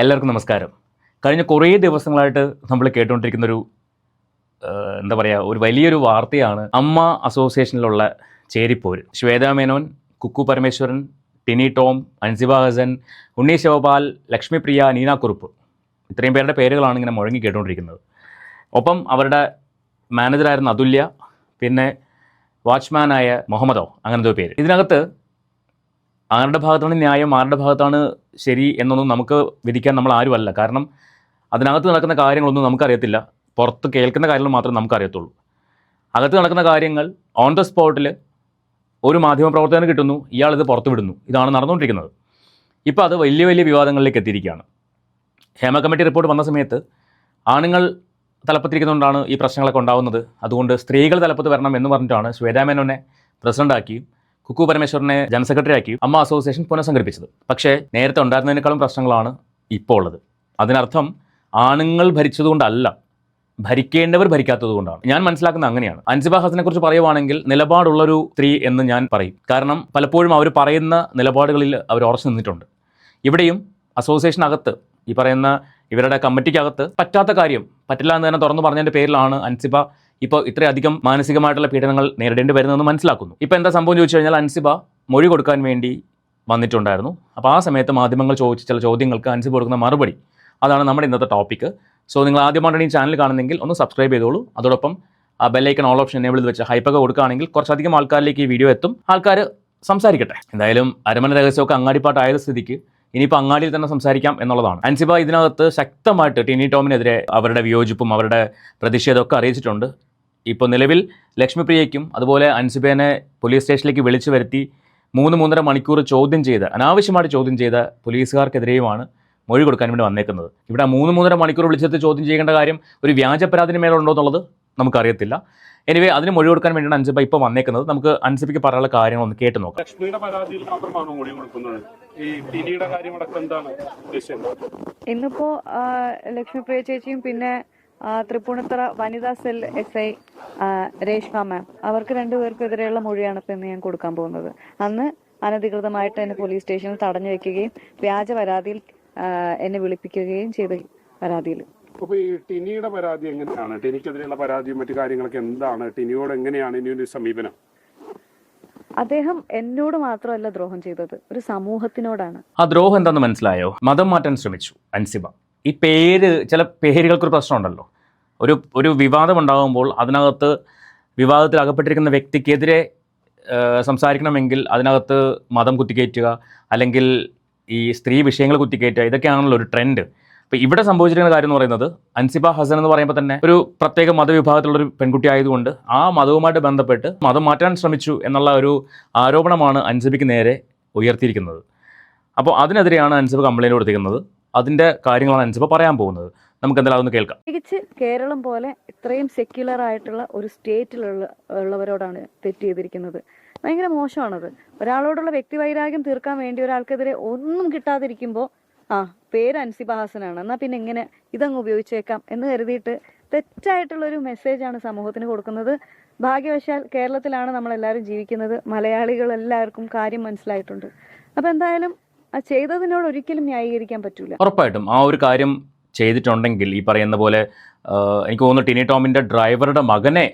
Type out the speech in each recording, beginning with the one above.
എല്ലാവർക്കും നമസ്കാരം. കഴിഞ്ഞ കുറേ ദിവസങ്ങളായിട്ട് നമ്മൾ കേട്ടുകൊണ്ടിരിക്കുന്നൊരു എന്താ പറയുക, ഒരു വലിയൊരു വാർത്തയാണ് അമ്മ അസോസിയേഷനിലുള്ള ചേരിപ്പോര്. ശ്വേതാ മേനോൻ, കുക്കു പരമേശ്വരൻ, ടിനി ടോം, അൻസിബ ഹസൻ, ഉണ്ണി ശിവപാൽ, ലക്ഷ്മിപ്രിയ, നീന കുറുപ്പ്, ഇത്രയും പേരുടെ പേരുകളാണ് ഇങ്ങനെ മുഴങ്ങി കേട്ടുകൊണ്ടിരിക്കുന്നത്. ഒപ്പം അവരുടെ മാനേജറായിരുന്ന അതുല്യ, പിന്നെ വാച്ച്മാനായ മുഹമ്മദോ, അങ്ങനത്തെ പേര്. ഇതിനകത്ത് ആരുടെ ഭാഗത്താണ് ന്യായം, ആരുടെ ഭാഗത്താണ് ശരി എന്നൊന്നും നമുക്ക് വിധിക്കാൻ നമ്മൾ ആരുമല്ല. കാരണം അതിനകത്ത് നടക്കുന്ന കാര്യങ്ങളൊന്നും നമുക്കറിയത്തില്ല. പുറത്ത് കേൾക്കുന്ന കാര്യങ്ങൾ മാത്രമേ നമുക്കറിയത്തുള്ളൂ. അകത്ത് നടക്കുന്ന കാര്യങ്ങൾ ഓൺ ദ സ്പോട്ടിൽ ഒരു മാധ്യമപ്രവർത്തകന് കിട്ടുന്നു, ഇയാളിത് പുറത്ത് വിടുന്നു. ഇതാണ് നടന്നുകൊണ്ടിരിക്കുന്നത്. ഇപ്പോൾ അത് വലിയ വലിയ വിവാദങ്ങളിലേക്ക് എത്തിയിരിക്കുകയാണ്. ഹേമ കമ്മിറ്റി റിപ്പോർട്ട് വന്ന സമയത്ത് ആണുങ്ങൾ തലപ്പത്തിരിക്കുന്നതുകൊണ്ടാണ് ഈ പ്രശ്നങ്ങളൊക്കെ ഉണ്ടാകുന്നത്. അതുകൊണ്ട് സ്ത്രീകൾ തലപ്പത്ത് വരണം എന്ന് പറഞ്ഞിട്ടാണ് ശ്വേതാ മേനോനെ പ്രസിഡൻ്റാക്കി കുക്കു പരമേശ്വരനെ ജനറൽ സെക്രട്ടറി ആക്കി അമ്മ അസോസിയേഷൻ പുനഃസംഘടിപ്പിച്ചത്. പക്ഷേ നേരത്തെ ഉണ്ടായിരുന്നതിനേക്കാളും പ്രശ്നങ്ങളാണ് ഇപ്പോൾ ഉള്ളത്. അതിനർത്ഥം ആണുങ്ങൾ ഭരിച്ചതുകൊണ്ടല്ല, ഭരിക്കേണ്ടവർ ഭരിക്കാത്തതുകൊണ്ടാണ്. ഞാൻ മനസ്സിലാക്കുന്നത് അങ്ങനെയാണ്. അൻസിബ ഹസനെ കുറിച്ച് പറയുവാണെങ്കിൽ നിലപാടുള്ളൊരു സ്ത്രീ എന്ന് ഞാൻ പറയും. കാരണം പലപ്പോഴും അവർ പറയുന്ന നിലപാടുകളിൽ അവർ ഉറച്ചു നിന്നിട്ടുണ്ട്. ഇവിടെയും അസോസിയേഷനകത്ത് ഈ പറയുന്ന ഇവരുടെ കമ്മിറ്റിക്കകത്ത് പറ്റാത്ത കാര്യം പറ്റില്ല എന്ന് തന്നെ തുറന്നു പറഞ്ഞതിൻ്റെ പേരിലാണ് അൻസിബ ഇപ്പോൾ ഇത്രയധികം മാനസികമായിട്ടുള്ള പീഡനങ്ങൾ നേരിടേണ്ടി വരുന്നതെന്ന് മനസ്സിലാക്കുന്നു. ഇപ്പോൾ എന്താ സംഭവം ചോദിച്ചു കഴിഞ്ഞാൽ, അൻസിബ മൊഴി കൊടുക്കാൻ വേണ്ടി വന്നിട്ടുണ്ടായിരുന്നു. അപ്പോൾ ആ സമയത്ത് മാധ്യമങ്ങൾ ചോദിച്ച ചില ചോദ്യങ്ങൾക്ക് അൻസിബ കൊടുക്കുന്ന മറുപടി, അതാണ് നമ്മുടെ ഇന്നത്തെ ടോപ്പിക്ക്. സോ നിങ്ങൾ ആദ്യമായിട്ടാണ് ഈ ചാനൽ കാണുന്നെങ്കിൽ ഒന്ന് സബ്സ്ക്രൈബ് ചെയ്തോളൂ. അതോടൊപ്പം ആ ബെല്ലൈക്കൺ ഓൾ ഓപ്ഷൻ എനേബിൾ ചെയ്ത് വെച്ച് ഹൈപ്പൊക്കെ കൊടുക്കുകയാണെങ്കിൽ കുറച്ചധികം ആൾക്കാരിലേക്ക് ഈ വീഡിയോ എത്തും, ആൾക്കാർ സംസാരിക്കട്ടെ. എന്തായാലും അരമന രഹസ്യമൊക്കെ അങ്ങാടിപ്പാട്ടായ സ്ഥിതിക്ക് ഇനിയിപ്പോൾ അങ്ങാടിയിൽ തന്നെ സംസാരിക്കാം എന്നുള്ളതാണ്. അൻസിബ ഇതിനകത്ത് ശക്തമായിട്ട് ടിനി ടോമിനെതിരെ അവരുടെ വിയോജിപ്പും അവരുടെ പ്രതിഷേധമൊക്കെ അറിയിച്ചിട്ടുണ്ട്. ഇപ്പോൾ നിലവിൽ ലക്ഷ്മിപ്രിയയ്ക്കും അതുപോലെ അൻസിബേനെ പോലീസ് സ്റ്റേഷനിലേക്ക് വിളിച്ചു വരുത്തി 3-3.5 മണിക്കൂർ ചോദ്യം ചെയ്ത് അനാവശ്യമായിട്ട് ചോദ്യം ചെയ്ത പോലീസുകാർക്കെതിരെയുമാണ് മൊഴി കൊടുക്കാൻ വേണ്ടി വന്നേക്കുന്നത്. ഇവിടെ 3-3.5 മണിക്കൂർ വിളിച്ചെടുത്ത് ചോദ്യം ചെയ്യേണ്ട കാര്യം ഒരു വ്യാജ പരാതിന് മേലുണ്ടോ എന്നുള്ളത് നമുക്കറിയത്തില്ല. എനിവേ അതിന് മൊഴി കൊടുക്കാൻ വേണ്ടിയാണ് അൻസിബ ഇപ്പോൾ വന്നേക്കുന്നത്. നമുക്ക് അൻസിബയ്ക്ക് പറയാനുള്ള കാര്യങ്ങളൊന്ന് കേട്ട് നോക്കാം. ലക്ഷ്മിയുടെ പരാതിയിൽ മാത്രമാണോ മൊഴി കൊടുക്കുന്നത്? ഈ ടിനിയുടെ കാര്യമടക്കം എന്താണ് ഉദ്ദേശിച്ചത്? ഇന്നിപ്പോ ലക്ഷ്മിപ്രിയ ചേച്ചിയും പിന്നെ തൃപ്പൂണിത്തറ വനിതാ സെൽ SI രേഷ്മ മാം, അവർക്ക് രണ്ടുപേർക്കെതിരെയുള്ള മൊഴിയാണ് ഇപ്പൊ ഇന്ന് ഞാൻ കൊടുക്കാൻ പോകുന്നത്. അന്ന് അനധികൃതമായിട്ട് എന്നെ പോലീസ് സ്റ്റേഷനിൽ തടഞ്ഞു വെക്കുകയും വ്യാജ പരാതിയിൽ എന്നെ വിളിപ്പിക്കുകയും ചെയ്ത പരാതിയിൽ. അപ്പൊ ഈ ടിനിയുടെ പരാതി എങ്ങനെയാണ്? ടിനിക്കെതിരെയുള്ള പരാതിയും മറ്റു കാര്യങ്ങളൊക്കെ എന്താണ്? ടിനിയോട് എങ്ങനെയാണ് ഇനിയൊരു സമീപനം? അദ്ദേഹം എന്നോട് മാത്രമല്ല ദ്രോഹം ചെയ്തത്, ഒരു സമൂഹത്തിനോടാണ്. ആ ദ്രോഹം എന്താണെന്ന് മനസ്സിലായോ? മതം മാറ്റാൻ ശ്രമിച്ചു അൻസിബ. ഈ പേര്, ചില പേരുകൾക്കൊരു പ്രശ്നമുണ്ടല്ലോ. ഒരു വിവാദം ഉണ്ടാകുമ്പോൾ അതിനകത്ത് വിവാദത്തിൽ അകപ്പെട്ടിരിക്കുന്ന വ്യക്തിക്കെതിരെ സംസാരിക്കണമെങ്കിൽ അതിനകത്ത് മതം കുത്തിക്കയറ്റുക, അല്ലെങ്കിൽ ഈ സ്ത്രീ വിഷയങ്ങൾ കുത്തിക്കയറ്റുക, ഇതൊക്കെയാണല്ലോ ഒരു ട്രെൻഡ്. അപ്പോൾ ഇവിടെ സംഭവിച്ചിരിക്കുന്ന കാര്യം എന്ന് പറയുന്നത്, അൻസിബ ഹസൻ എന്ന് പറയുമ്പോൾ തന്നെ ഒരു പ്രത്യേക മതവിഭാഗത്തിലുള്ളൊരു പെൺകുട്ടി ആയതുകൊണ്ട് ആ മതവുമായിട്ട് ബന്ധപ്പെട്ട് മതം മാറ്റാൻ ശ്രമിച്ചു എന്നുള്ള ഒരു ആരോപണമാണ് അൻസിബയ്ക്ക് നേരെ ഉയർത്തിയിരിക്കുന്നത്. അപ്പോൾ അതിനെതിരെയാണ് അൻസിബ കംപ്ലയിൻറ്റ് കൊടുത്തിരിക്കുന്നത്. അതിൻ്റെ കാര്യങ്ങളാണ് അൻസിബ പറയാൻ പോകുന്നത്. നമുക്ക് എന്തായാലും അതൊന്ന് കേൾക്കാം. പ്രത്യേകിച്ച് കേരളം പോലെ ഇത്രയും സെക്യുലർ ആയിട്ടുള്ള ഒരു സ്റ്റേറ്റിലുള്ളവരോടാണ് തെറ്റ് ചെയ്തിരിക്കുന്നത്. ഭയങ്കര മോശമാണത്. ഒരാളോടുള്ള വ്യക്തിവൈരാഗ്യം തീർക്കാൻ വേണ്ടി ഒരാൾക്കെതിരെ ഒന്നും കിട്ടാതിരിക്കുമ്പോൾ പേര് അൻസിബ ഹസനാണ്, എന്നാൽ പിന്നെ എങ്ങനെ ഇതങ്ങ് ഉപയോഗിച്ചേക്കാം എന്ന് കരുതിയിട്ട് തെറ്റായിട്ടുള്ളൊരു മെസ്സേജാണ് സമൂഹത്തിന് കൊടുക്കുന്നത്. ഭാഗ്യവശാൽ കേരളത്തിലാണ് നമ്മളെല്ലാവരും ജീവിക്കുന്നത്. മലയാളികളെല്ലാവർക്കും കാര്യം മനസ്സിലായിട്ടുണ്ട്. അപ്പം എന്തായാലും ചെയ്തതിനോട് ഒരിക്കലും ന്യായീകരിക്കാൻ പറ്റൂല. ഉറപ്പായിട്ടും ആ ഒരു കാര്യം ചെയ്തിട്ടുണ്ടെങ്കിൽ ഈ പറയുന്ന പോലെ എനിക്ക് തോന്നുന്നു ടിനി ടോമിൻ്റെ ഡ്രൈവറുടെ മകനെ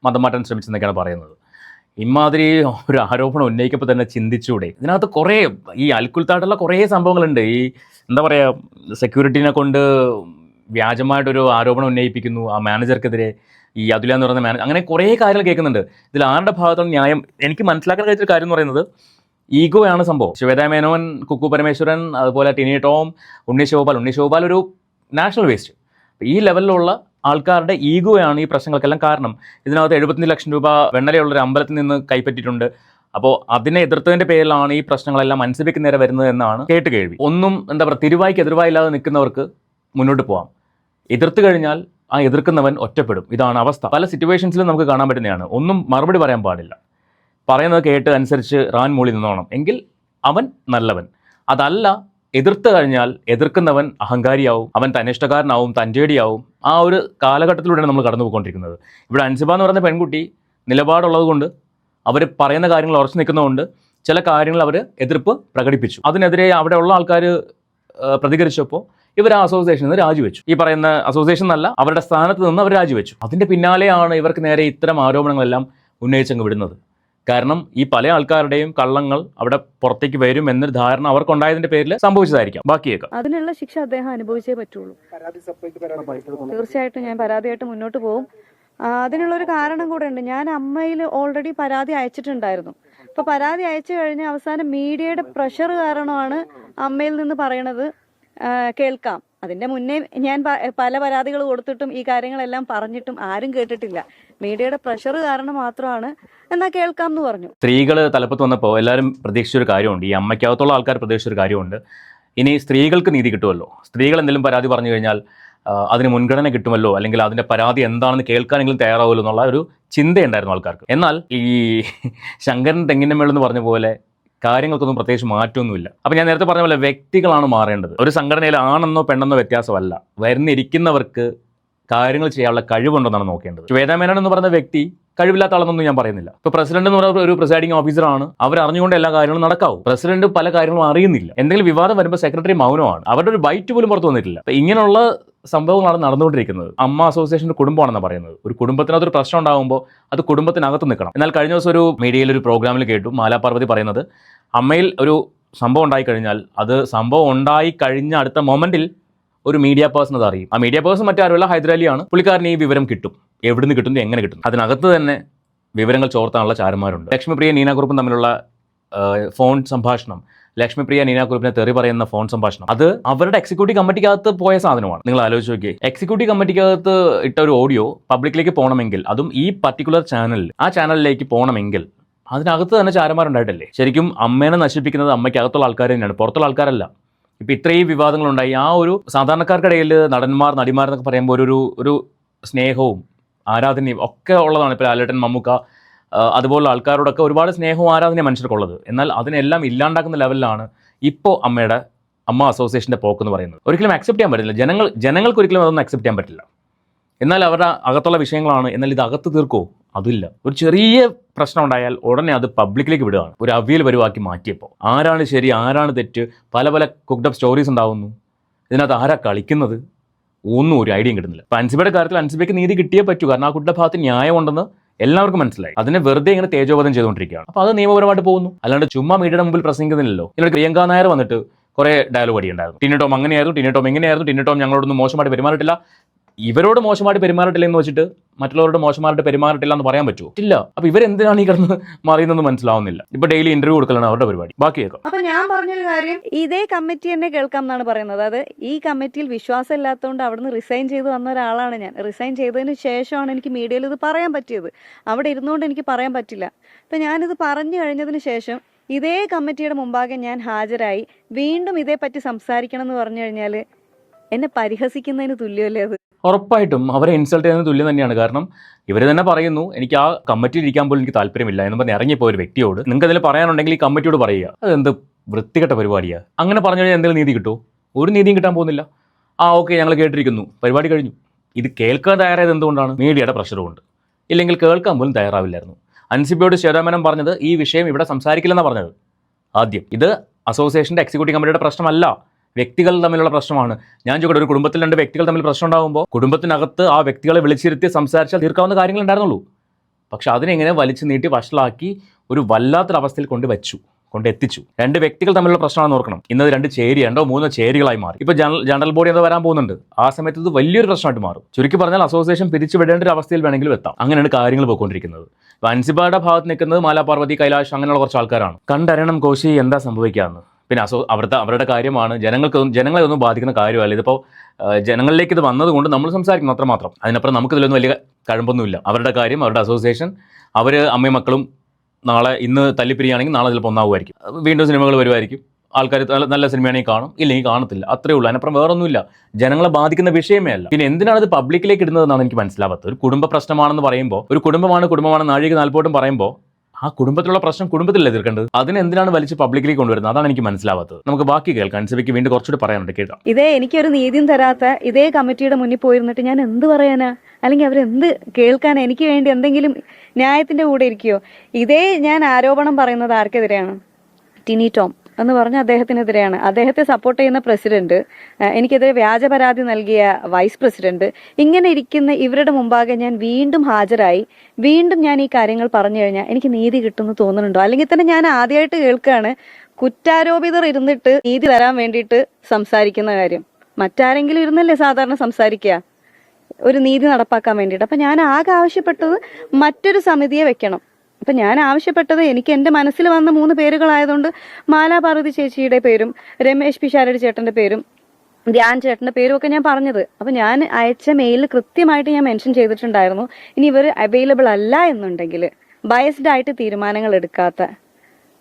മതം മാറ്റാൻ ശ്രമിച്ചെന്നൊക്കെയാണ് പറയുന്നത്. ഇമാതിരി ഒരു ആരോപണം ഉന്നയിക്കപ്പോൾ തന്നെ ചിന്തിച്ചൂടെ? ഇതിനകത്ത് കുറേ ഈ അൽക്കുൽത്തായിട്ടുള്ള കുറേ സംഭവങ്ങളുണ്ട്. ഈ എന്താ പറയുക, സെക്യൂരിറ്റീനെ കൊണ്ട് വ്യാജമായിട്ടൊരു ആരോപണം ഉന്നയിപ്പിക്കുന്നു ആ മാനേജർക്കെതിരെ, ഈ അതുല എന്ന് പറയുന്ന മാനേജർ, അങ്ങനെ കുറേ കാര്യങ്ങൾ കേൾക്കുന്നുണ്ട്. ഇതിൽ ആരുടെ ഭാഗത്താണ് ന്യായം? എനിക്ക് മനസ്സിലാക്കാൻ കഴിച്ചൊരു കാര്യം എന്ന് പറയുന്നത്, ഈഗോയാണ് സംഭവം. ശ്വേതാ മേനോൻ, കുക്കു പരമേശ്വരൻ, അതുപോലെ ടിനി ടോം, ഉണ്ണി ശിവപാൽ ഒരു നാഷണൽ വേസ്റ്റ്, ഈ ലെവലിലുള്ള ആൾക്കാരുടെ ഈഗോയാണ് ഈ പ്രശ്നങ്ങൾക്കെല്ലാം കാരണം. ഇതിനകത്ത് 75 ലക്ഷം രൂപ വെണ്ണലയുള്ളൊരു അമ്പലത്തിൽ നിന്ന് കൈപ്പറ്റിയിട്ടുണ്ട്. അപ്പോൾ അതിനെ എതിർത്തതിൻ്റെ പേരിലാണ് ഈ പ്രശ്നങ്ങളെല്ലാം അൻസിബയ്ക്ക് നേരെ വരുന്നത് എന്നാണ് കേട്ട് കേൾവി. ഒന്നും എന്താ പറയുക, തിരുവായ്ക്ക് എതിർവായില്ലാതെ നിൽക്കുന്നവർക്ക് മുന്നോട്ട് പോകാം. എതിർത്ത് കഴിഞ്ഞാൽ ആ എതിർക്കുന്നവൻ ഒറ്റപ്പെടും. ഇതാണ് അവസ്ഥ. പല സിറ്റുവേഷൻസിലും നമുക്ക് കാണാൻ പറ്റുന്നതാണ്. ഒന്നും മറുപടി പറയാൻ പാടില്ല. പറയുന്നത് കേട്ട് അനുസരിച്ച് റാൻ മൂളി നിന്നോണം, എങ്കിൽ അവൻ നല്ലവൻ. അതല്ല, എതിർത്ത് കഴിഞ്ഞാൽ എതിർക്കുന്നവൻ അഹങ്കാരിയാവും, അവൻ തന്നിഷ്ടക്കാരനാവും, തൻ്റേടിയാവും. ആ ഒരു കാലഘട്ടത്തിലൂടെയാണ് നമ്മൾ കടന്നു പോയിക്കൊണ്ടിരിക്കുന്നത്. ഇവിടെ അൻസിബ എന്ന് പറയുന്ന പെൺകുട്ടി നിലപാടുള്ളത് കൊണ്ട്, അവർ പറയുന്ന കാര്യങ്ങൾ ഉറച്ചു നിൽക്കുന്നതുകൊണ്ട് ചില കാര്യങ്ങൾ അവർ എതിർപ്പ് പ്രകടിപ്പിച്ചു. അതിനെതിരെ അവിടെയുള്ള ആൾക്കാർ പ്രതികരിച്ചപ്പോൾ ഇവർ ആ അസോസിയേഷനിൽ നിന്ന് രാജിവെച്ചു. ഈ പറയുന്ന അസോസിയേഷൻ എന്നല്ല, അവരുടെ സ്ഥാനത്ത് നിന്ന് അവർ രാജിവെച്ചു. അതിന്റെ പിന്നാലെയാണ് ഇവർക്ക് നേരെ ഇത്തരം ആരോപണങ്ങളെല്ലാം ഉന്നയിച്ചങ്ങ് വിടുന്നത്. കാരണം ഈ പല ആൾക്കാരുടെയും കള്ളങ്ങൾ അവിടെ പുറത്തേക്ക് വരും എന്നൊരു ധാരണ അവർക്കുണ്ടായതിന്റെ പേരിൽ സംഭവിച്ചതായിരിക്കാം. ബാക്കിയേക്കാം. അതിനുള്ള ശിക്ഷ അദ്ദേഹം അനുഭവിച്ചേ പറ്റുള്ളൂ. തീർച്ചയായിട്ടും ഞാൻ പരാതിയായിട്ട് മുന്നോട്ട് പോകും. അതിനുള്ളൊരു കാരണം കൂടെ ഉണ്ട്. ഞാൻ അമ്മയിൽ ഓൾറെഡി പരാതി അയച്ചിട്ടുണ്ടായിരുന്നു. അപ്പൊ പരാതി അയച്ചു കഴിഞ്ഞ് അവസാനം മീഡിയയുടെ പ്രഷർ കാരണമാണ് അമ്മയിൽ നിന്ന് പറയണത് കേൾക്കാം. അതിന്റെ മുന്നേ ഞാൻ പല പരാതികൾ കൊടുത്തിട്ടും ഈ കാര്യങ്ങളെല്ലാം പറഞ്ഞിട്ടും ആരും കേട്ടിട്ടില്ല. മീഡിയയുടെ പ്രഷർ കാരണം മാത്രമാണ് എന്നാ കേൾക്കാം എന്ന് പറഞ്ഞു. സ്ത്രീകൾ തലപ്പത്ത് വന്നപ്പോൾ എല്ലാവരും പ്രതീക്ഷിച്ചൊരു കാര്യമുണ്ട്, ഈ അമ്മയ്ക്കകത്തുള്ള ആൾക്കാർ പ്രതീക്ഷിച്ചൊരു കാര്യമുണ്ട്, ഇനി സ്ത്രീകൾക്ക് നീതി കിട്ടുമല്ലോ, സ്ത്രീകൾ എന്തെങ്കിലും പരാതി പറഞ്ഞു കഴിഞ്ഞാൽ അതിന് മുൻഗണന കിട്ടുമല്ലോ, അല്ലെങ്കിൽ അതിന്റെ പരാതി എന്താണെന്ന് കേൾക്കാനെങ്കിലും തയ്യാറാവുമല്ലോ എന്നുള്ള ഒരു ചിന്തയുണ്ടായിരുന്നു ആൾക്കാർക്ക്. എന്നാൽ ഈ ശങ്കരൻ തെങ്ങിന്റെ മേളെന്ന് പറഞ്ഞ പോലെ കാര്യങ്ങൾക്കൊന്നും പ്രത്യേകിച്ച് മാറ്റമൊന്നുമില്ല. അപ്പം ഞാൻ നേരത്തെ പറഞ്ഞ പോലെ വ്യക്തികളാണ് മാറേണ്ടത്. ഒരു സംഘടനയിൽ ആണെന്നോ പെണ്ണെന്നോ വ്യത്യാസമല്ല, വരുന്നിരിക്കുന്നവർക്ക് കാര്യങ്ങൾ ചെയ്യാനുള്ള കഴിവുണ്ടെന്നാണ് നോക്കേണ്ടത്. ശ്വേതാ മേനോൻ എന്ന് പറയുന്ന വ്യക്തി കഴിവില്ലാത്ത ആളെന്നൊന്നും ഞാൻ പറയുന്നില്ല. ഇപ്പോൾ പ്രസിഡന്റ് എന്ന് പറയുന്ന ഒരു പ്രിസൈഡിംഗ് ഓഫീസറാണ്, അവർ അറിഞ്ഞുകൊണ്ട് എല്ലാ കാര്യങ്ങളും നടക്കാവും. പ്രസിഡന്റ് പല കാര്യങ്ങളും അറിയുന്നില്ല. എന്തെങ്കിലും വിവാദം വരുമ്പോൾ സെക്രട്ടറി മൗനമാണ്, അവരുടെ ഒരു ബൈറ്റ് പോലും പുറത്തു വന്നിട്ടില്ല. അപ്പം ഇങ്ങനെയുള്ള സംഭവങ്ങളാണ് നടന്നുകൊണ്ടിരിക്കുന്നത്. അമ്മ അസോസിയേഷൻ്റെ കുടുംബമാണെന്ന് പറയുന്നത്. ഒരു കുടുംബത്തിനകത്തൊരു പ്രശ്നം ഉണ്ടാകുമ്പോൾ അത് കുടുംബത്തിനകത്ത് നിൽക്കണം. എന്നാൽ കഴിഞ്ഞ ദിവസം ഒരു മീഡിയയിൽ ഒരു പ്രോഗ്രാമിൽ കേട്ടു മാലാ പാർവതി പറയുന്നത്, അമ്മയിൽ ഒരു സംഭവം ഉണ്ടായിക്കഴിഞ്ഞാൽ അത് സംഭവം ഉണ്ടായി കഴിഞ്ഞ അടുത്ത മൊമെന്റിൽ ഒരു മീഡിയ പേഴ്സൺ അത് അറിയും. ആ മീഡിയ പേഴ്സൺ മറ്റാരുമല്ല, ഹൈദരാലിയാണ്. പുള്ളിക്കാരന് ഈ വിവരം കിട്ടും, എവിടുന്ന് കിട്ടുന്നു, എങ്ങനെ കിട്ടും. അതിനകത്ത് തന്നെ വിവരങ്ങൾ ചോർത്താനുള്ള ചാരന്മാരുണ്ട്. ലക്ഷ്മിപ്രിയ നീനാകുറുപ്പും തമ്മിലുള്ള ഫോൺ സംഭാഷണം, ലക്ഷ്മിപ്രിയ നീനാകുറുപ്പിനെ തെറി പറയുന്ന ഫോൺ സംഭാഷണം, അത് അവരുടെ എക്സിക്യൂട്ടീവ് കമ്മിറ്റിക്കകത്ത് പോയ സാധനമാണ്. നിങ്ങൾ ആലോചിച്ച് നോക്കിയേ, എക്സിക്യൂട്ടീവ് കമ്മിറ്റിക്കകത്ത് ഇട്ട ഒരു ഓഡിയോ പബ്ലിക്കിലേക്ക് പോകണമെങ്കിൽ, അതും ഈ പർട്ടിക്കുലർ ചാനലിൽ, ആ ചാനലിലേക്ക് പോകണമെങ്കിൽ അതിനകത്ത് തന്നെ ചാരന്മാരുണ്ടായിട്ടല്ലേ. ശരിക്കും അമ്മേനെ നശിപ്പിക്കുന്നത് അമ്മയ്ക്കകത്തുള്ള ആൾക്കാർ തന്നെയാണ്, പുറത്തുള്ള ആൾക്കാരല്ല. ഇപ്പം ഇത്രയും വിവാദങ്ങളുണ്ടായി. ആ ഒരു സാധാരണക്കാർക്കിടയിൽ നടന്മാർ നടിമാർ എന്നൊക്കെ പറയുമ്പോൾ ഒരു സ്നേഹവും ആരാധനയും ഒക്കെ ഉള്ളതാണ്. ഇപ്പോൾ ലാലേട്ടൻ, മമ്മൂക്ക, അതുപോലുള്ള ആൾക്കാരോടൊക്കെ ഒരുപാട് സ്നേഹവും ആരാധനയും മനുഷ്യർക്കുള്ളത്. എന്നാൽ അതിനെല്ലാം ഇല്ലാണ്ടാക്കുന്ന ലെവലിലാണ് ഇപ്പോൾ അമ്മ അസോസിയേഷൻ്റെ പോക്കെന്ന് പറയുന്നത്. ഒരിക്കലും അക്സെപ്റ്റ് ചെയ്യാൻ പറ്റില്ല. ജനങ്ങൾക്ക് ഒരിക്കലും അതൊന്നും അക്സെപ്റ്റ് ചെയ്യാൻ പറ്റില്ല. എന്നാൽ അവരുടെ അകത്തുള്ള വിഷയങ്ങളാണ്. എന്നാൽ ഇത് അകത്ത് തീർക്കോ? അതില്ല. ഒരു ചെറിയ പ്രശ്നം ഉണ്ടായാൽ ഉടനെ അത് പബ്ലിക്കിലേക്ക് വിടുകയാണ്. ഒരു അവിയൽ വരുവാക്കി മാറ്റിയപ്പോൾ ആരാണ് ശരി, ആരാണ് തെറ്റ്, പല കുക്ക്ഡപ്പ് സ്റ്റോറീസ് ഉണ്ടാവുന്നു. ഇതിനകത്ത് ആരാ കളിക്കുന്നത്, ഒന്നും ഒരു ഐഡിയയും കിട്ടുന്നില്ല. ഇപ്പം അൻസിബയുടെ കാര്യത്തിൽ അൻസിബയ്ക്ക് നീതി കിട്ടിയേ പറ്റൂ. കാരണം ആ കുട്ടിയുടെ ഭാഗത്ത് ന്യായമുണ്ടെന്ന് എല്ലാവർക്കും മനസ്സിലായി. അതിനെ വെറുതെ ഇങ്ങനെ തേജോവധം ചെയ്തുകൊണ്ടിരിക്കുകയാണ്. അപ്പോൾ അത് നിയമപരമായിട്ട് പോകുന്നു. അല്ലാണ്ട് ചുമ്മാ മീഡിയയുടെ മുമ്പിൽ പ്രസംഗിക്കുന്നില്ലല്ലോ. ഇതിനൊരു പ്രിയങ്ക നായർ വന്നിട്ട് കുറേ ഡയലോഗ് അടിയുണ്ടായിരുന്നു. ടിനി ടോം അങ്ങനെയായിരുന്നു, ടിനി ടോം ഇങ്ങനെയായിരുന്നു, ടിനി ടോം ഞങ്ങളോടൊന്നും മോശമായിട്ട് പെരുമാറിയിട്ടില്ല. ഇവരോട് മോശമായിട്ട് പെരുമാറിയിട്ടില്ല എന്ന് വെച്ചിട്ട് മറ്റുള്ളവരോട് മോശമായിട്ട് പെരുമാറിയിട്ടില്ല എന്ന് പറയാൻ പറ്റുമോ? ഇല്ല. അപ്പൊ ഇവരെന്തിനാണ് ഈ കിടന്ന് മാറിയെന്ന് മനസ്സിലാവുന്നില്ല. ഇപ്പൊ ഡെയിലി ഇന്റർവ്യൂ കൊടുക്കലാണ് അവരുടെ പരിപാടി. ബാക്കി കേൾക്കാം. അപ്പൊ ഞാൻ പറഞ്ഞൊരു കാര്യം, ഇതേ കമ്മിറ്റി തന്നെ കേൾക്കാം എന്നാണ് പറയുന്നത്. അത് ഈ കമ്മിറ്റിയിൽ വിശ്വാസം ഇല്ലാത്തതുകൊണ്ട് അവിടുന്ന് റിസൈൻ ചെയ്ത് വന്ന ഒരാളാണ് ഞാൻ. റിസൈൻ ചെയ്തതിന് ശേഷമാണ് എനിക്ക് മീഡിയയിൽ ഇത് പറയാൻ പറ്റിയത്. അവിടെ ഇരുന്നുകൊണ്ട് എനിക്ക് പറയാൻ പറ്റില്ല. അപ്പൊ ഞാനിത് പറഞ്ഞു കഴിഞ്ഞതിന് ശേഷം ഇതേ കമ്മിറ്റിയുടെ മുമ്പാകെ ഞാൻ ഹാജരായി വീണ്ടും ഇതേപ്പറ്റി സംസാരിക്കണം എന്ന് പറഞ്ഞു കഴിഞ്ഞാൽ എന്നെ പരിഹസിക്കുന്നതിന് തുല്യമല്ലേ അത്? ഉറപ്പായിട്ടും അവരെ ഇൻസൾട്ട് ചെയ്യുന്നതിന് തുല്യം തന്നെയാണ്. കാരണം ഇവർ തന്നെ പറയുന്നു, എനിക്ക് ആ കമ്മിറ്റിയിൽ ഇരിക്കാൻ പോലും എനിക്ക് താല്പര്യമില്ല എന്ന് പറഞ്ഞ് ഇറങ്ങിപ്പോയ ഒരു വ്യക്തിയോട് നിങ്ങൾക്ക് അതിൽ പറയാനുണ്ടെങ്കിൽ ഈ കമ്മിറ്റിയോട് പറയുക. അതെന്ത് വൃത്തികെട്ട പരിപാടിയാണ്. അങ്ങനെ പറഞ്ഞു കഴിഞ്ഞാൽ എന്തെങ്കിലും നീതി കിട്ടുമോ? ഒരു നീതിയും കിട്ടാൻ പോകുന്നില്ല. ഓക്കെ, ഞങ്ങൾ കേട്ടിരിക്കുന്നു, പരിപാടി കഴിഞ്ഞു. ഇത് കേൾക്കാൻ തയ്യാറായത് എന്തുകൊണ്ടാണ്? മീഡിയയുടെ പ്രഷർ കൊണ്ട്. ഇല്ലെങ്കിൽ കേൾക്കാൻ പോലും തയ്യാറാവില്ലായിരുന്നു. അൻസിബയോട് ശ്വേതാ മേനോൻ പറഞ്ഞത് ഈ വിഷയം ഇവിടെ സംസാരിക്കില്ലെന്നാണ് പറഞ്ഞത്. ആദ്യം ഇത് അസോസിയേഷൻ്റെ എക്സിക്യൂട്ടീവ് കമ്മിറ്റിയുടെ പ്രശ്നമല്ല, വ്യക്തികൾ തമ്മിലുള്ള പ്രശ്നമാണ്. ഞാൻ ചോദിക്കട്ടെ, ഒരു കുടുംബത്തിൽ രണ്ട് വ്യക്തികൾ തമ്മിൽ പ്രശ്നം ഉണ്ടാകുമ്പോൾ കുടുംബത്തിനകത്ത് ആ വ്യക്തികളെ വിളിച്ചിരുത്തി സംസാരിച്ചാൽ തീർക്കാവുന്ന കാര്യങ്ങൾ ഉണ്ടായിരുന്നുള്ളൂ. പക്ഷെ അതിനെങ്ങനെ വലിച്ചു നീട്ടി വഷളാക്കി ഒരു വല്ലാത്തൊരവസ്ഥയിൽ കൊണ്ടെത്തിച്ചു. രണ്ട് വ്യക്തികൾ തമ്മിലുള്ള പ്രശ്നമാണെന്ന് ഓർക്കണം. ഇന്നത് രണ്ടോ മൂന്നോ ചേരികളായി മാറി. ഇപ്പോൾ ജനറൽ ബോഡി എന്തോ വരാൻ പോകുന്നുണ്ട്. ആ സമയത്ത് ഇത് വലിയൊരു പ്രശ്നമായിട്ട് മാറും. ചുരുക്കി പറഞ്ഞാൽ അസോസിയേഷൻ പിരിച്ചുവിടേണ്ട ഒരു അവസ്ഥയിൽ വേണമെങ്കിലും എത്താം. അങ്ങനെയാണ് കാര്യങ്ങൾ പോയിക്കൊണ്ടിരിക്കുന്നത്. ഇപ്പോൾ അൻസിബയുടെ ഭാഗത്ത് നിൽക്കുന്നത് മാലാ പാർവതി, കൈലാഷ്, അങ്ങനെയുള്ള കുറച്ച് ആൾക്കാരാണ്. കണ്ടറിയണം കോശി എന്താ സംഭവിക്കാമെന്ന്. പിന്നെ അവരുടെ കാര്യമാണ്, ജനങ്ങളെ ഒന്നും ബാധിക്കുന്ന കാര്യമല്ല. ഇതിപ്പോൾ ജനങ്ങളിലേക്ക് ഇത് വന്നതുകൊണ്ട് നമ്മൾ സംസാരിക്കുന്നു അത്രമാത്രം. അതിനപ്പുറം നമുക്കിതിലൊന്നും വലിയ കഴമ്പൊന്നുമില്ല. അവരുടെ കാര്യം, അവരുടെ അസോസിയേഷൻ, അവർ അമ്മയും മക്കളും ഇന്ന് തല്ലിപ്പിരിയാണെങ്കിൽ നാളെ ചിലപ്പോൾ ഒന്നാവുമായിരിക്കും. വീണ്ടും സിനിമകൾ വരുമായിരിക്കും. ആൾക്കാർ നല്ല സിനിമയാണെങ്കിൽ കാണും, ഇല്ലെങ്കിൽ കാണത്തില്ല. അത്രേ ഉള്ളൂ. അതിനപ്പുറം വേറൊന്നുമില്ല. ജനങ്ങളെ ബാധിക്കുന്ന വിഷയമേ അല്ല. പിന്നെ എന്തിനാണ് ഇത് പബ്ലിക്കിലേക്ക് ഇടുന്നതെന്നാണ് എനിക്ക് മനസ്സിലാവാത്തത്. ഒരു കുടുംബ പ്രശ്നമാണെന്ന് പറയുമ്പോൾ, ഒരു കുടുംബമാണ് നാഴിക നാൽപ്പോട്ടും പറയുമ്പോൾ ആ കുടുംബത്തിലുള്ള പ്രശ്നം കുടുംബത്തിലല്ലേ തീർക്കേണ്ടത്? അതിനെന്തിനാണ് വലിച്ച് പബ്ലിക്കിലേക്ക് കൊണ്ടുവരുന്നത്? അതാണ് എനിക്ക് മനസ്സിലാവാത്തത്. നമുക്ക് ബാക്കി കേൾക്കാം. അൻസിബയ്ക്ക് വീണ്ടും കുറച്ചുകൂടി പറയാനുണ്ട്, കേൾക്കാം. ഇതേ എനിക്കൊരു നീതിയും തരാത്ത ഇതേ കമ്മിറ്റിയുടെ മുന്നിൽ പോയിരുന്നിട്ട് ഞാൻ എന്ത് പറയാനാ? അല്ലെങ്കിൽ അവരെന്ത് കേൾക്കാനാ? എനിക്ക് വേണ്ടി എന്തെങ്കിലും ന്യായത്തിന്റെ കൂടെ ഇരിക്കുകയോ? ഇതേ ഞാൻ ആരോപണം പറയുന്നത് ആർക്കെതിരെയാണ്? ടിനി ടോം. എന്ന് പറഞ്ഞ അദ്ദേഹത്തിനെതിരെയാണ്. അദ്ദേഹത്തെ സപ്പോർട്ട് ചെയ്യുന്ന പ്രസിഡന്റ്, എനിക്കെതിരെ വ്യാജ പരാതി നൽകിയ വൈസ് പ്രസിഡന്റ്, ഇങ്ങനെ ഇരിക്കുന്ന ഇവരുടെ മുമ്പാകെ ഞാൻ വീണ്ടും ഹാജരായി വീണ്ടും ഞാൻ ഈ കാര്യങ്ങൾ പറഞ്ഞു കഴിഞ്ഞാൽ എനിക്ക് നീതി കിട്ടുമെന്ന് തോന്നുന്നുണ്ടോ? അല്ലെങ്കിൽ തന്നെ ഞാൻ ആദ്യമായിട്ട് കേൾക്കുകയാണ് കുറ്റാരോപിതർ ഇരുന്നിട്ട് നീതി തരാൻ വേണ്ടിയിട്ട് സംസാരിക്കുന്ന കാര്യം. മറ്റാരെങ്കിലും ഇരുന്നല്ലേ സാധാരണ സംസാരിക്കുക ഒരു നീതി നടപ്പാക്കാൻ വേണ്ടിയിട്ട്. അപ്പം ഞാൻ ആകെ ആവശ്യപ്പെട്ടത് മറ്റൊരു സമിതിയെ വെക്കണം. അപ്പം ഞാൻ ആവശ്യപ്പെട്ടത് എനിക്ക് എൻ്റെ മനസ്സിൽ വന്ന 3 പേരുകളായതുകൊണ്ട് മാലാ പാർവതി ചേച്ചിയുടെ പേരും രമേശ് പിഷാരടി ചേട്ടൻ്റെ പേരും ധ്യാൻ ചേട്ടൻ്റെ പേരും ഒക്കെ ഞാൻ പറഞ്ഞത്. അപ്പം ഞാൻ അയച്ച മെയിലിൽ കൃത്യമായിട്ട് ഞാൻ മെൻഷൻ ചെയ്തിട്ടുണ്ടായിരുന്നു, ഇനി ഇവർ അവൈലബിൾ അല്ല എന്നുണ്ടെങ്കിൽ ബയസ്ഡ് ആയിട്ട് തീരുമാനങ്ങൾ എടുക്കാത്ത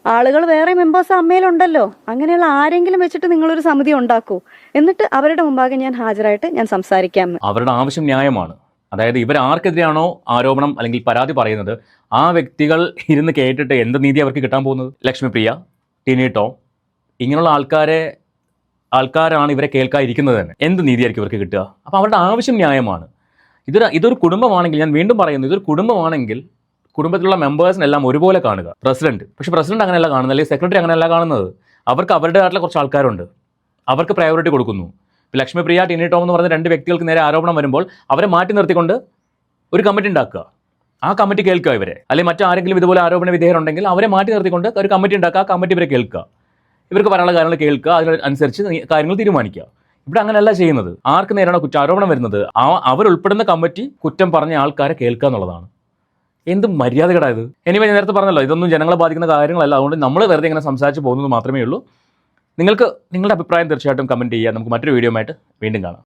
ആളുകൾ വേറെ മെമ്പേഴ്സ് അമ്മയിലുണ്ടല്ലോ, അങ്ങനെയുള്ള ആരെങ്കിലും വെച്ചിട്ട് നിങ്ങളൊരു സമിതി ഉണ്ടാക്കൂ, എന്നിട്ട് അവരുടെ മുമ്പാകെ ഞാൻ ഹാജരായിട്ട് ഞാൻ സംസാരിക്കാം. അവരുടെ ആവശ്യം ന്യായമാണ്. അതായത് ഇവർ ആർക്കെതിരെയാണോ ആരോപണം അല്ലെങ്കിൽ പരാതി പറയുന്നത് ആ വ്യക്തികൾ ഇരുന്ന് കേട്ടിട്ട് എന്ത് നീതി അവർക്ക് കിട്ടാൻ പോകുന്നത്? ലക്ഷ്മിപ്രിയ, ടിനി ടോം ഇങ്ങനെയുള്ള ആൾക്കാരാണ് ഇവരെ കേൾക്കാതിരിക്കുന്നത് തന്നെ. എന്ത് നീതിയായിരിക്കും ഇവർക്ക് കിട്ടുക? അപ്പോൾ അവരുടെ ആവശ്യം ന്യായമാണ്. ഇതൊരു കുടുംബമാണെങ്കിൽ, ഞാൻ വീണ്ടും പറയുന്നു, ഇതൊരു കുടുംബമാണെങ്കിൽ കുടുംബത്തിലുള്ള മെമ്പേഴ്സിനെല്ലാം ഒരുപോലെ കാണുക. പക്ഷേ പ്രസിഡന്റ് അങ്ങനെയല്ല കാണുന്നത്, അല്ലെങ്കിൽ സെക്രട്ടറി അങ്ങനെയല്ല കാണുന്നത്. അവർക്ക് അവരുടേതായിട്ടുള്ള കുറച്ച് ആൾക്കാരുണ്ട്, അവർക്ക് പ്രയോറിറ്റി കൊടുക്കുന്നു. ലക്ഷ്മിപ്രിയ, ടിനി ടോം എന്ന് പറഞ്ഞ 2 വ്യക്തികൾക്ക് നേരെ ആരോപണം വരുമ്പോൾ അവരെ മാറ്റി നിർത്തിക്കൊണ്ട് ഒരു കമ്മിറ്റി ഉണ്ടാക്കുക. ആ കമ്മിറ്റി കേൾക്കുക ഇവരെ. അല്ലെങ്കിൽ മറ്റാരെങ്കിലും ഇതുപോലെ ആരോപണ വിധേയരുണ്ടെങ്കിൽ അവരെ മാറ്റി നിർത്തിക്കൊണ്ട് ഒരു കമ്മിറ്റി ഉണ്ടാക്കുക. ആ കമ്മിറ്റി ഇവരെ കേൾക്കുക, ഇവർക്ക് പറയാനുള്ള കാര്യങ്ങൾ കേൾക്കുക, അതിനനുസരിച്ച് കാര്യങ്ങൾ തീരുമാനിക്കുക. ഇവിടെ അങ്ങനെയല്ല ചെയ്യുന്നത്. ആർക്ക് നേരാണോ കുറ്റാരോപണം വരുന്നത് അവരുൾപ്പെടുന്ന കമ്മിറ്റി കുറ്റം പറഞ്ഞ ആൾക്കാരെ കേൾക്കുക എന്നുള്ളതാണ്. എന്ത് മര്യാദകേടായത്? എനിവേ, ഞാൻ നേരത്തെ പറഞ്ഞല്ലോ, ഇതൊന്നും ജനങ്ങളെ ബാധിക്കുന്ന കാര്യങ്ങളല്ല. അതുകൊണ്ട് നമ്മൾ വെറുതെ ഇങ്ങനെ സംസാരിച്ച് പോകുന്നത് മാത്രമേ ഉള്ളൂ. നിങ്ങൾക്ക് നിങ്ങളുടെ അഭിപ്രായം തീർച്ചയായിട്ടും കമൻറ്റ് ചെയ്യുക. നമുക്ക് മറ്റൊരു വീഡിയോ ആയിട്ട് വീണ്ടും കാണാം.